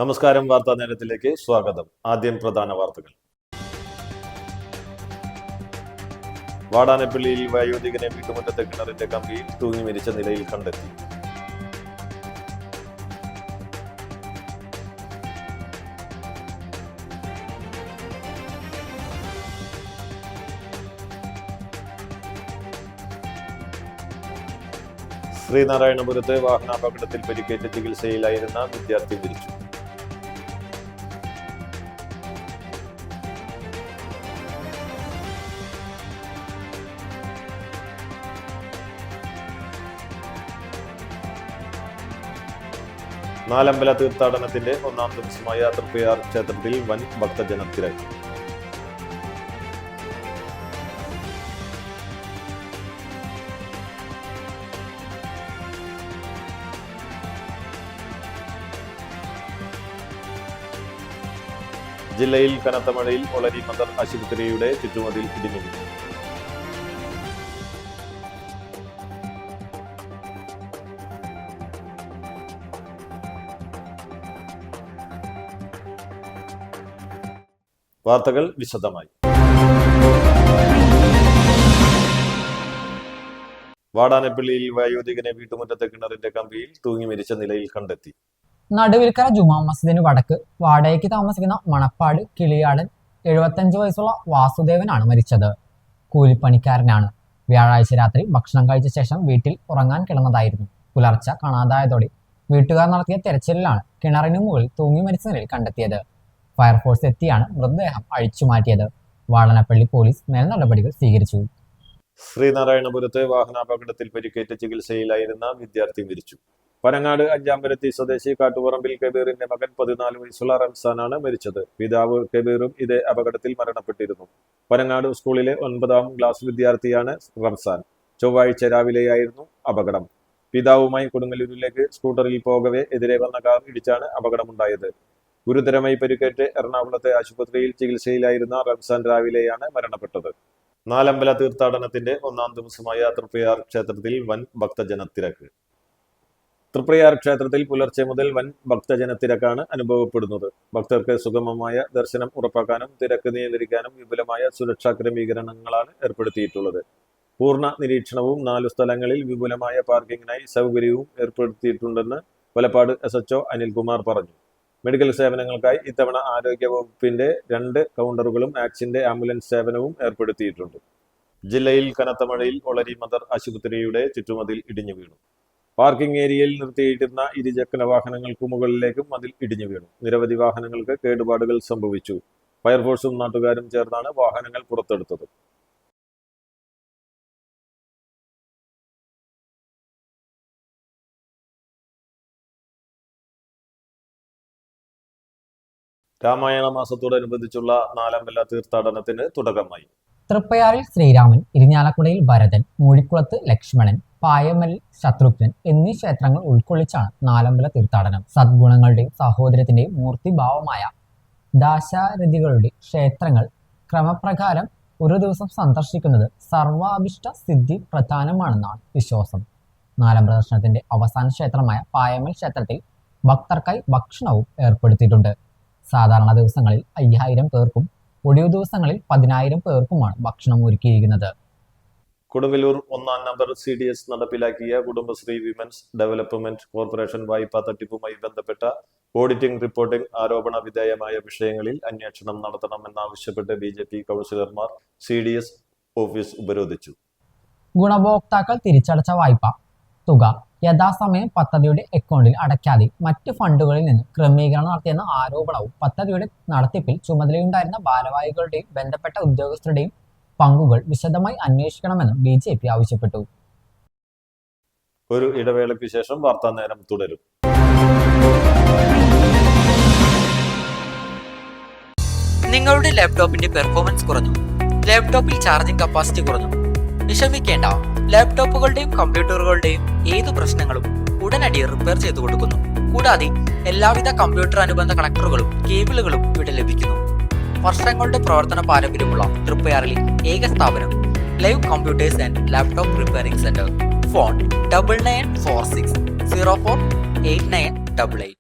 നമസ്കാരം. വാർത്താ നേരത്തിലേക്ക് സ്വാഗതം. ആദ്യം പ്രധാന വാർത്തകൾ. വാടാനപ്പള്ളിയിൽ വയോധികനെ വീട്ടുമുറ്റത്തെ കിണറിന്റെ കമ്പിയിൽ തൂങ്ങി മരിച്ച നിലയിൽ കണ്ടെത്തി. ശ്രീനാരായണപുരത്ത് വാഹനാപകടത്തിൽ പരിക്കേറ്റ് ചികിത്സയിലായിരുന്ന വിദ്യാർത്ഥി മരിച്ചു. നാലമ്പല തീർത്ഥാടനത്തിന്റെ ഒന്നാം ദിവസമായ തൃപ്പയാർ ക്ഷേത്രത്തിൽ വൻ ഭക്തജനത്തിരക്ക്. ജില്ലയിൽ കനത്ത മഴയിൽ ഒളരി മദർ ആശുപത്രിയുടെ ചുറ്റുമതിൽ ഇടിഞ്ഞു വീണു. വാർത്തകൾ വിശദമായി. വാടാനപ്പള്ളിയിൽ വയോധികനെ വീട്ടുമുറ്റത്തെ കിണറിന്റെ കമ്പിയിൽ തൂങ്ങി മരിച്ച നിലയിൽ കണ്ടെത്തി. നടുവിൽക്കര ജുമാ മസ്ജിദിന് വടക്ക് വാടകയ്ക്ക് താമസിക്കുന്ന മണപ്പാട് കിളിയാടൻ 75 വയസ്സുള്ള വാസുദേവനാണ് മരിച്ചത്. കൂലിപ്പണിക്കാരനാണ്. വ്യാഴാഴ്ച രാത്രി ഭക്ഷണം കഴിച്ച ശേഷം വീട്ടിൽ ഉറങ്ങാൻ കിടന്നതായിരുന്നു. പുലർച്ചെ കാണാതായതോടെ വീട്ടുകാർ നടത്തിയ തെരച്ചിലിലാണ് കിണറിന് മുകളിൽ തൂങ്ങി മരിച്ച നിലയിൽ കണ്ടെത്തിയത്. ഫയർഫോഴ്സ് എത്തിയാണ് മൃതദേഹം അഴിച്ചുമാറ്റിയത്. വാടനപ്പള്ളി പോലീസ് മേൽ നടപടികൾ സ്വീകരിച്ചു. ശ്രീനാരായണപുരത്ത് വാഹനാപകടത്തിൽ പരിക്കേറ്റ് ചികിത്സയിലായിരുന്ന വിദ്യാർത്ഥി മരിച്ചു. പനങ്ങാട് അഞ്ചാമ്പരത്തി സ്വദേശി കാട്ടുപറമ്പിൽ കബീറിന്റെ മകൻ 14 വയസ്സുള്ള റംസാനാണ് മരിച്ചത്. പിതാവ് കബീറും ഇതേ അപകടത്തിൽ മരണപ്പെട്ടിരുന്നു. പനങ്ങാട് സ്കൂളിലെ 9ാം ക്ലാസ് വിദ്യാർത്ഥിയാണ് റംസാൻ. ചൊവ്വാഴ്ച രാവിലെയായിരുന്നു അപകടം. പിതാവുമായി കൊടുങ്ങല്ലൂരിലേക്ക് സ്കൂട്ടറിൽ പോകവെ എതിരെ വന്ന കാർ ഇടിച്ചാണ് അപകടമുണ്ടായത്. ഗുരുതരമായി പരിക്കേറ്റ് എറണാകുളത്തെ ആശുപത്രിയിൽ ചികിത്സയിലായിരുന്ന റംസാൻ രാവിലെയാണ് മരണപ്പെട്ടത്. നാലമ്പല തീർത്ഥാടനത്തിന്റെ ഒന്നാം ദിവസമായ തൃപ്പയാർ ക്ഷേത്രത്തിൽ വൻ ഭക്തജനത്തിരക്ക്. തൃപ്രയാർ ക്ഷേത്രത്തിൽ പുലർച്ചെ മുതൽ വൻ ഭക്തജനത്തിരക്കാണ് അനുഭവപ്പെടുന്നത്. ഭക്തർക്ക് സുഗമമായ ദർശനം ഉറപ്പാക്കാനും തിരക്ക് നിയന്ത്രിക്കാനും വിപുലമായ സുരക്ഷാ ക്രമീകരണങ്ങളാണ് ഏർപ്പെടുത്തിയിട്ടുള്ളത്. പൂർണ്ണ നിരീക്ഷണവും 4 സ്ഥലങ്ങളിൽ വിപുലമായ പാർക്കിങ്ങിനായി സൗകര്യവും ഏർപ്പെടുത്തിയിട്ടുണ്ടെന്ന് വലപ്പാട് SHO അനിൽകുമാർ പറഞ്ഞു. മെഡിക്കൽ സേവനങ്ങൾക്കായി ഇത്തവണ ആരോഗ്യ വകുപ്പിന്റെ 2 കൗണ്ടറുകളും ആക്സിന്റെ ആംബുലൻസ് സേവനവും ഏർപ്പെടുത്തിയിട്ടുണ്ട്. ജില്ലയിൽ കനത്ത മഴയിൽ ഒളരി മദർ ആശുപത്രിയുടെ ചുറ്റുമതിൽ ഇടിഞ്ഞു വീണു. പാർക്കിംഗ് ഏരിയയിൽ നിർത്തിയിട്ടിരുന്ന ഇരുചക്ര വാഹനങ്ങൾക്ക് മുകളിലേക്കും മതിൽ ഇടിഞ്ഞു വീണു. നിരവധി വാഹനങ്ങൾക്ക് കേടുപാടുകൾ സംഭവിച്ചു. ഫയർഫോഴ്സും നാട്ടുകാരും ചേർന്നാണ് വാഹനങ്ങൾ പുറത്തെടുത്തത്. രാമായണ മാസത്തോടനുബന്ധിച്ചുള്ള നാലമ്പല തീർത്ഥാടനത്തിന് തുടക്കമായി. തൃപ്പയാറിൽ ശ്രീരാമൻ, ഇരിഞ്ഞാലക്കുടയിൽ ഭരതൻ, മൂഴിക്കുളത്ത് ലക്ഷ്മണൻ, പായമലിൽ ശത്രുഘ്നൻ എന്നീ ക്ഷേത്രങ്ങൾ ഉൾക്കൊള്ളിച്ചാണ് നാലമ്പല തീർത്ഥാടനം. സദ്ഗുണങ്ങളുടെയും സഹോദരത്തിന്റെയും മൂർത്തിഭാവമായ ദാശാരഥികളുടെ ക്ഷേത്രങ്ങൾ ക്രമപ്രകാരം ഒരു ദിവസം സന്ദർശിക്കുന്നത് സർവാഭിഷ്ട സിദ്ധി പ്രധാനമാണെന്നാണ് വിശ്വാസം. നാലമ്പല ദർശനത്തിന്റെ അവസാന ക്ഷേത്രമായ പായമൽ ക്ഷേത്രത്തിൽ ഭക്തർക്കായി ഭക്ഷണവും ഏർപ്പെടുത്തിയിട്ടുണ്ട്. സാധാരണ ദിവസങ്ങളിൽ 5000 പേർക്കും ഒഴിവു ദിവസങ്ങളിൽ 10000 പേർക്കുമാണ് ഭക്ഷണം ഒരുക്കിയിരിക്കുന്നത്. കൊടുങ്ങല്ലൂർ 1-ാം നമ്പർ CDS നടപ്പിലാക്കിയ കുടുംബശ്രീ വിമൻസ് ഡെവലപ്മെന്റ് കോർപ്പറേഷൻ വായ്പാ തട്ടിപ്പുമായി ബന്ധപ്പെട്ട ഓഡിറ്റിംഗ് റിപ്പോർട്ടിംഗ് ആരോപണ വിധേയമായ വിഷയങ്ങളിൽ അന്വേഷണം നടത്തണമെന്നാവശ്യപ്പെട്ട് BJP കൗൺസിലർമാർ CDS ഓഫീസ് ഉപരോധിച്ചു. ഗുണഭോക്താക്കൾ തിരിച്ചടച്ച വായ്പ തുക യഥാസമയം പദ്ധതിയുടെ അക്കൗണ്ടിൽ അടയ്ക്കാതെ മറ്റ് ഫണ്ടുകളിൽ നിന്ന് ക്രമീകരണം നടത്തിയെന്ന ആരോപണവും പദ്ധതിയുടെ നടത്തിപ്പിൽ ചുമതലയുണ്ടായിരുന്ന ഭാരവാഹികളുടെയും ബന്ധപ്പെട്ട ഉദ്യോഗസ്ഥരുടെയും പങ്കുകൾ വിശദമായി അന്വേഷിക്കണമെന്നും BJP ആവശ്യപ്പെട്ടു. ഒരു ഇടവേളയ്ക്ക് ശേഷം വാർത്താ നേരം തുടരും. നിങ്ങളുടെ ലാപ്ടോപ്പിന്റെ പെർഫോമൻസ് കുറഞ്ഞു, ലാപ്ടോപ്പിൽ ചാർജിംഗ് കപ്പാസിറ്റി കുറഞ്ഞു. വിഷമിക്കേണ്ട, ലാപ്ടോപ്പുകളുടെയും കമ്പ്യൂട്ടറുകളുടെയും ഏതു പ്രശ്നങ്ങളും ഉടനടി റിപ്പയർ ചെയ്തു കൊടുക്കുന്നു. കൂടാതെ എല്ലാവിധ കമ്പ്യൂട്ടർ അനുബന്ധ കണക്ടറുകളും കേബിളുകളും ഇവിടെ ലഭിക്കുന്നു. വർഷങ്ങളുടെ പ്രവർത്തന പാരമ്പര്യമുള്ള തൃപ്പയാറിലെ ഏക സ്ഥാപനം live computers and laptop repairing centre. Phone 9946 048988.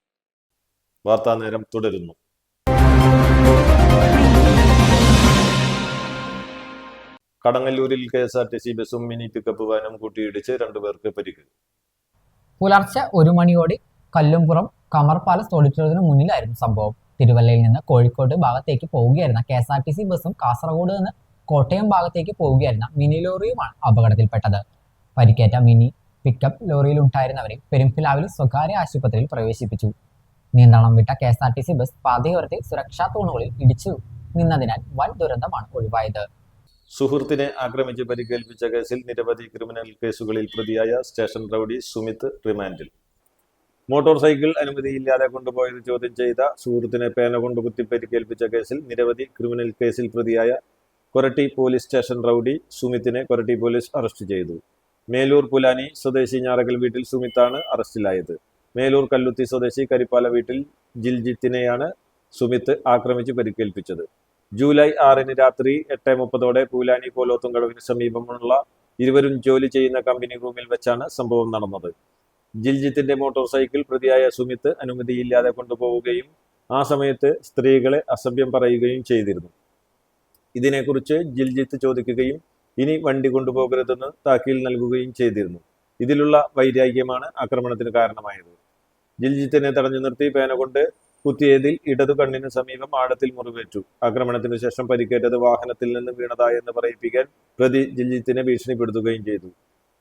വാർത്താനേരം തുടരുന്നു. കടങ്ങല്ലൂരിൽ KSRTC ബസും മിനി പിക്കപ്പ് വാനും കൂട്ടിയിടിച്ച് 2 പേർക്ക് പരിക്ക്. പുലർച്ചെ 1 മണിയോടെ കല്ലുംപുറം കമർ പാലസ് ഓഡിറ്റോറിയത്തിന് മുന്നിലായിരുന്നു സംഭവം. തിരുവല്ലയിൽ നിന്ന് കോഴിക്കോട് ഭാഗത്തേക്ക് പോവുകയായിരുന്ന KSRTC ബസും കാസർഗോഡ് നിന്ന് കോട്ടയം ഭാഗത്തേക്ക് പോവുകയായിരുന്ന മിനി ലോറിയുമാണ് അപകടത്തിൽപ്പെട്ടത്. പരിക്കേറ്റ മിനി പിക്കപ്പ് ലോറിയിലുണ്ടായിരുന്നവരെ പെരുമ്പിലാവിൽ സ്വകാര്യ ആശുപത്രിയിൽ പ്രവേശിപ്പിച്ചു. നിയന്ത്രണം വിട്ട KSRTC ബസ് പാതയോരത്തെ സുരക്ഷാ തൂണുകളിൽ ഇടിച്ചു നിന്നതിനാൽ വൻ ദുരന്തമാണ് ഒഴിവായത്. സുഹൃത്തിനെ ആക്രമിച്ച് പരിക്കേൽപ്പിച്ച കേസിൽ നിരവധി ക്രിമിനൽ കേസുകളിൽ പ്രതിയായ സ്റ്റേഷൻ റൌഡി സുമിത് റിമാൻഡിൽ. മോട്ടോർ സൈക്കിൾ അനുമതിയില്ലാതെ കൊണ്ടുപോയത് ചോദ്യം ചെയ്ത സുഹൃത്തിനെ പേന കൊണ്ട് കുത്തി പരിക്കേൽപ്പിച്ച കേസിൽ നിരവധി ക്രിമിനൽ കേസിൽ പ്രതിയായ കൊരട്ടി പോലീസ് സ്റ്റേഷൻ റൌഡി സുമിത്തിനെ കൊരട്ടി പോലീസ് അറസ്റ്റ് ചെയ്തു. മേലൂർ പുലാനി സ്വദേശി ഞാറകൽ വീട്ടിൽ സുമിത്താണ് അറസ്റ്റിലായത്. മേലൂർ കല്ലുത്തി സ്വദേശി കരിപ്പാല വീട്ടിൽ ജിൽജിത്തിനെയാണ് സുമിത്ത് ആക്രമിച്ച് പരിക്കേൽപ്പിച്ചത്. ജൂലൈ 6 രാത്രി 8:30 പൂലാനി കോലോത്തുംകടവിന് സമീപമുള്ള ഇരുവരും ജോലി ചെയ്യുന്ന കമ്പനി റൂമിൽ വെച്ചാണ് സംഭവം നടന്നത്. ജിൽജിത്തിന്റെ മോട്ടോർ സൈക്കിൾ പ്രതിയായ സുമിത്ത് അനുമതിയില്ലാതെ കൊണ്ടുപോവുകയും ആ സമയത്ത് സ്ത്രീകളെ അസഭ്യം പറയുകയും ചെയ്തിരുന്നു. ഇതിനെക്കുറിച്ച് ജിൽജിത്ത് ചോദിക്കുകയും ഇനി വണ്ടി കൊണ്ടുപോകരുതെന്ന് താക്കീൽ നൽകുകയും ചെയ്തിരുന്നു. ഇതിലുള്ള വൈരാഗ്യമാണ് ആക്രമണത്തിന് കാരണമായത്. ജിൽജിത്തിനെ തടഞ്ഞു നിർത്തി പേന കൊണ്ട് കുത്തിയതിൽ ഇടതു കണ്ണിന് സമീപം ആഴത്തിൽ മുറിവേറ്റു. ആക്രമണത്തിനു ശേഷം പരിക്കേറ്റത് വാഹനത്തിൽ നിന്ന് വീണതായെന്ന് പറയിപ്പിക്കാൻ പ്രതി ജിൽജിത്തിനെ ഭീഷണിപ്പെടുത്തുകയും ചെയ്തു.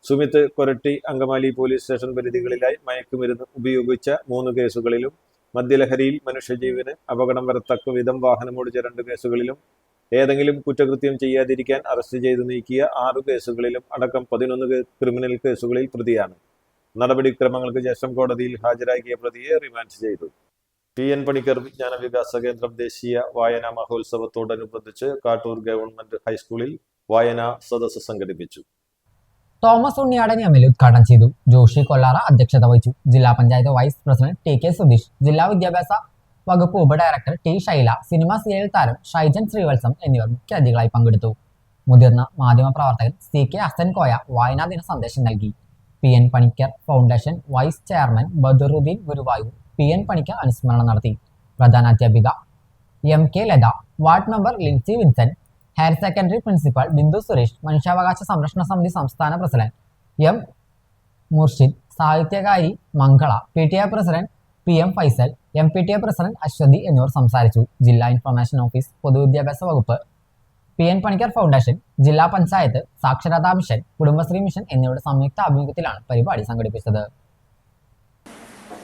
സുമിത്ത് കൊരട്ടി അങ്കമാലി പോലീസ് സ്റ്റേഷൻ പരിധികളിലായി മയക്കുമരുന്ന് ഉപയോഗിച്ച 3 കേസുകളിലും മദ്യലഹരിയിൽ മനുഷ്യജീവന് അപകടം വരത്തക്ക വിധം വാഹനമോടിച്ച 2 കേസുകളിലും ഏതെങ്കിലും കുറ്റകൃത്യം ചെയ്യാതിരിക്കാൻ അറസ്റ്റ് ചെയ്തു നീക്കിയ 6 കേസുകളിലും അടക്കം 11 ക്രിമിനൽ കേസുകളിൽ പ്രതിയാണ്. നടപടിക്രമങ്ങൾക്ക് ശേഷം കോടതിയിൽ ഹാജരാക്കിയ പ്രതിയെ റിമാൻഡ് ചെയ്തു. PN പണിക്കർ വിജ്ഞാന വികാസ കേന്ദ്രം ദേശീയ വായനാ മഹോത്സവത്തോടനുബന്ധിച്ച് കാട്ടൂർ ഗവൺമെന്റ് ഹൈസ്കൂളിൽ വായനാ സദസ്സ് സംഘടിപ്പിച്ചു. തോമസ് ഉണ്ണിയാടൻ MLA ഉദ്ഘാടനം ചെയ്തു. ജോഷി കൊല്ലാറ അധ്യക്ഷത വഹിച്ചു. ജില്ലാ panchayat vice president TK Sudheesh, ജില്ലാ വിദ്യാഭ്യാസ വകുപ്പ് ഉപഡയറക്ടർ T ശൈല, സിനിമാ സീരിയൽ താരം ഷൈജൻ ശ്രീവത്സം എന്നിവർ മുഖ്യാതിഥികളായി പങ്കെടുത്തു. മുതിർന്ന മാധ്യമപ്രവർത്തകൻ CK ഹസൻ കോയ വായനാ ദിന സന്ദേശം നൽകി. PN Panicker foundation vice chairman Badaruddeen Guruvayur PN Panicker അനുസ്മരണം നടത്തി. പ്രധാനാധ്യാപിക MK Latha, ward member Lincy Vincent, higher secondary principal Bindu Suresh, മനുഷ്യാവകാശ സംരക്ഷണ സമിതി സംസ്ഥാന പ്രസിഡന്റ് M മുർഷിദ്, സാഹിത്യകാരി Mangala, PTA president PM Faisal, MPTA president Aswathy എന്നിവർ സംസാരിച്ചു. ജില്ലാ ഇൻഫർമേഷൻ ഓഫീസ്, പൊതുവിദ്യാഭ്യാസ വകുപ്പ്, PN പണിക്കർ ഫൗണ്ടേഷൻ, ജില്ലാ പഞ്ചായത്ത്, സാക്ഷരതാ മിഷൻ, കുടുംബശ്രീ മിഷൻ എന്നിവയുടെ സംയുക്ത ആഭിമുഖ്യത്തിലാണ് പരിപാടി സംഘടിപ്പിച്ചത്.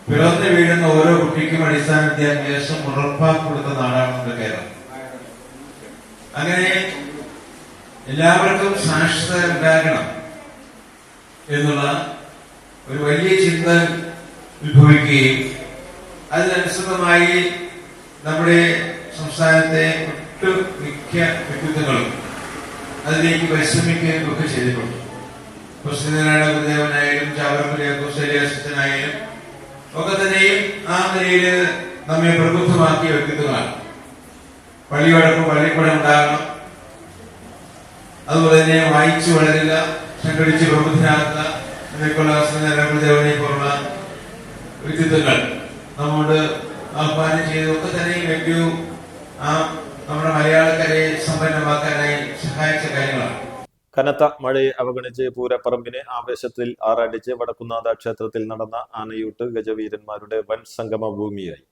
പിറന്നു വീഴുന്ന ഓരോ കുട്ടിക്കും അടിസ്ഥാന വിദ്യാഭ്യാസം ഉറപ്പാക്കി കൊടുത്ത നാടാണ് നമ്മുടെ കേരളം. അങ്ങനെ എല്ലാവർക്കും സാക്ഷരത ഉണ്ടാകണം എന്നുള്ള ഒരു വലിയ ചിന്ത ഉത്ഭവിക്കുകയും അതിനനുസൃതമായി നമ്മുടെ സംസ്ഥാനത്തെ ഒട്ടുമിക്ക വ്യക്തിത്വങ്ങളും അതിലേക്ക് പരിശ്രമിക്കുകയും ഒക്കെ ചെയ്തിട്ടുണ്ട്. ശ്രീനാരായണ ഗുരുദേവനായാലും ചാവറപ്പുലിയായാലും ഒക്കെ തന്നെയും ആ നിലയിൽ നമ്മെ പ്രബുദ്ധമാക്കിയ വ്യക്തിത്വങ്ങളാണ്. പള്ളിയോടൊപ്പം പള്ളിപ്പടം ഉണ്ടാകണം, അതുപോലെ തന്നെ വായിച്ചു വളരുക, സംഘടിച്ച് പ്രബുദ്ധരാക്കുക എന്നൊക്കെയുള്ള ശ്രീനാരായണ ഗുരുദേവനെ പോലുള്ള വ്യക്തിത്വങ്ങൾ നമ്മോട് ആഹ്വാനം ചെയ്തൊക്കെ തന്നെയും ഏറ്റവും നമ്മുടെ മലയാളക്കരയെ സമ്പന്നമാക്കാനായി സഹായിച്ച കാര്യങ്ങളാണ്. കനത്ത മഴയെ അവഗണിച്ച് പൂരപ്പറമ്പിനെ ആവേശത്തിൽ ആറാടിച്ച് വടക്കുന്നാഥ ക്ഷേത്രത്തിൽ നടന്ന ആനയൂട്ട് ഗജവീരന്മാരുടെ വൻ സംഗമ ഭൂമിയായി.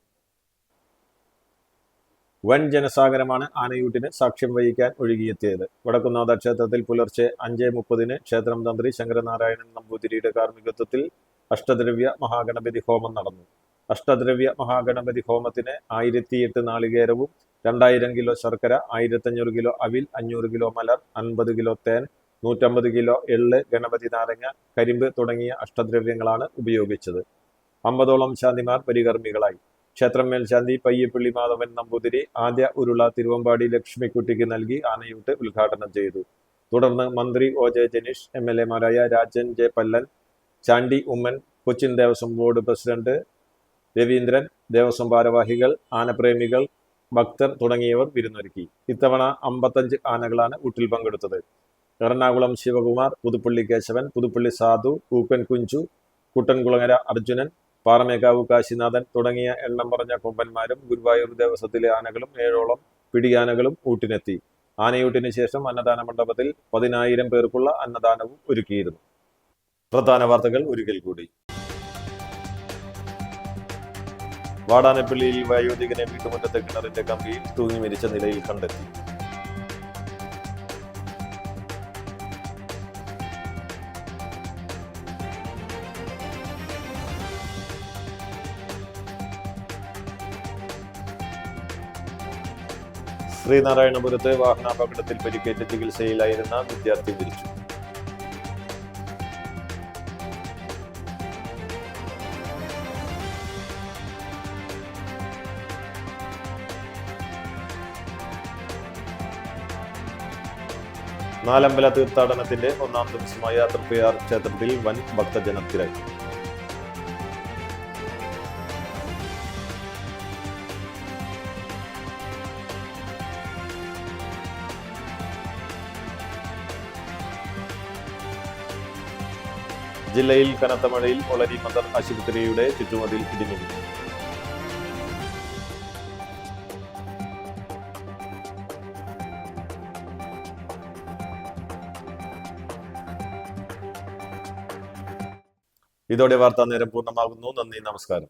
വൻ ജനസാഗരമാണ് ആനയൂട്ടിന് സാക്ഷ്യം വഹിക്കാൻ ഒഴുകിയെത്തിയത്. വടക്കുന്നാഥ ക്ഷേത്രത്തിൽ പുലർച്ചെ 5:30 ക്ഷേത്രം തന്ത്രി ശങ്കരനാരായണൻ നമ്പൂതിരിയുടെ കാർമ്മികത്വത്തിൽ അഷ്ടദ്രവ്യ മഹാഗണപതി ഹോമം നടന്നു. അഷ്ടദ്രവ്യ മഹാഗണപതി ഹോമത്തിന് 1008 നാളികേരവും 2000 കിലോ ശർക്കര, 1500 കിലോ അവിൽ, 500 കിലോ മലർ, 50 കിലോ തേൻ, 150 കിലോ എള്ള്, ഗണപതി നാരങ്ങ, കരിമ്പ് തുടങ്ങിയ അഷ്ടദ്രവ്യങ്ങളാണ് ഉപയോഗിച്ചത്. 50ഓളം ശാന്തിമാർ പരികർമ്മികളായി. ക്ഷേത്രം മേൽശാന്തി പയ്യപ്പള്ളി മാധവൻ നമ്പൂതിരി ആദ്യ ഉരുള തിരുവമ്പാടി ലക്ഷ്മിക്കുട്ടിക്ക് നൽകി ആനയൂട്ട് ഉദ്ഘാടനം ചെയ്തു. തുടർന്ന് മന്ത്രി OJ ജനീഷ്, MLA മാരായ Rajan J Pallan, Chandy Oommen, Cochin Devaswom board president Raveendran, Devaswom ഭാരവാഹികൾ, ആനപ്രേമികൾ, ഭക്തർ തുടങ്ങിയവർ വിരുന്നൊരുക്കി. ഇത്തവണ 55 ആനകളാണ് ഊട്ടിൽ പങ്കെടുത്തത്. എറണാകുളം ശിവകുമാർ, പുതുപ്പള്ളി കേശവൻ, പുതുപ്പള്ളി സാധു, ഊക്കൻ കുഞ്ചു, കുട്ടൻകുളങ്ങര അർജുനൻ, പാറമേക്കാവ് കാശിനാഥൻ തുടങ്ങിയ എണ്ണം പറഞ്ഞ കൊമ്പന്മാരും ഗുരുവായൂർ ദേവസ്വത്തിലെ ആനകളും 7ഓളം പിടിയാനകളും ഊട്ടിനെത്തി. ആനയൂട്ടിന് ശേഷം അന്നദാന മണ്ഡപത്തിൽ 10,000 പേർക്കുള്ള അന്നദാനവും ഒരുക്കിയിരുന്നു. പ്രധാന വാർത്തകൾ ഒരിക്കൽ കൂടി. വാടാനപ്പള്ളിയിൽ വയോധികനെ വീട്ടുമുറ്റത്തെ കിണറിന്റെ കമ്പിയിൽ തൂങ്ങി മരിച്ച നിലയിൽ കണ്ടെത്തി. ശ്രീനാരായണപുരത്ത് വാഹനാപകടത്തിൽ പരിക്കേറ്റ് ചികിത്സയിലായിരുന്ന വിദ്യാർത്ഥി മരിച്ചു. നാലമ്പല തീർത്ഥാടനത്തിന്റെ 1ാം ദിവസമായ തൃപ്പയാർ ക്ഷേത്രത്തിൽ വൻ ഭക്തജനത്തിരക്ക്. ജില്ലയിൽ കനത്ത മഴയിൽ ഒളരി മദർ ആശുപത്രിയുടെ ചുറ്റുമതിൽ ഇടിഞ്ഞു. ഇതോടെ വാർത്താ നേരം പൂർണ്ണമാകുന്നു. നന്ദി, നമസ്കാരം.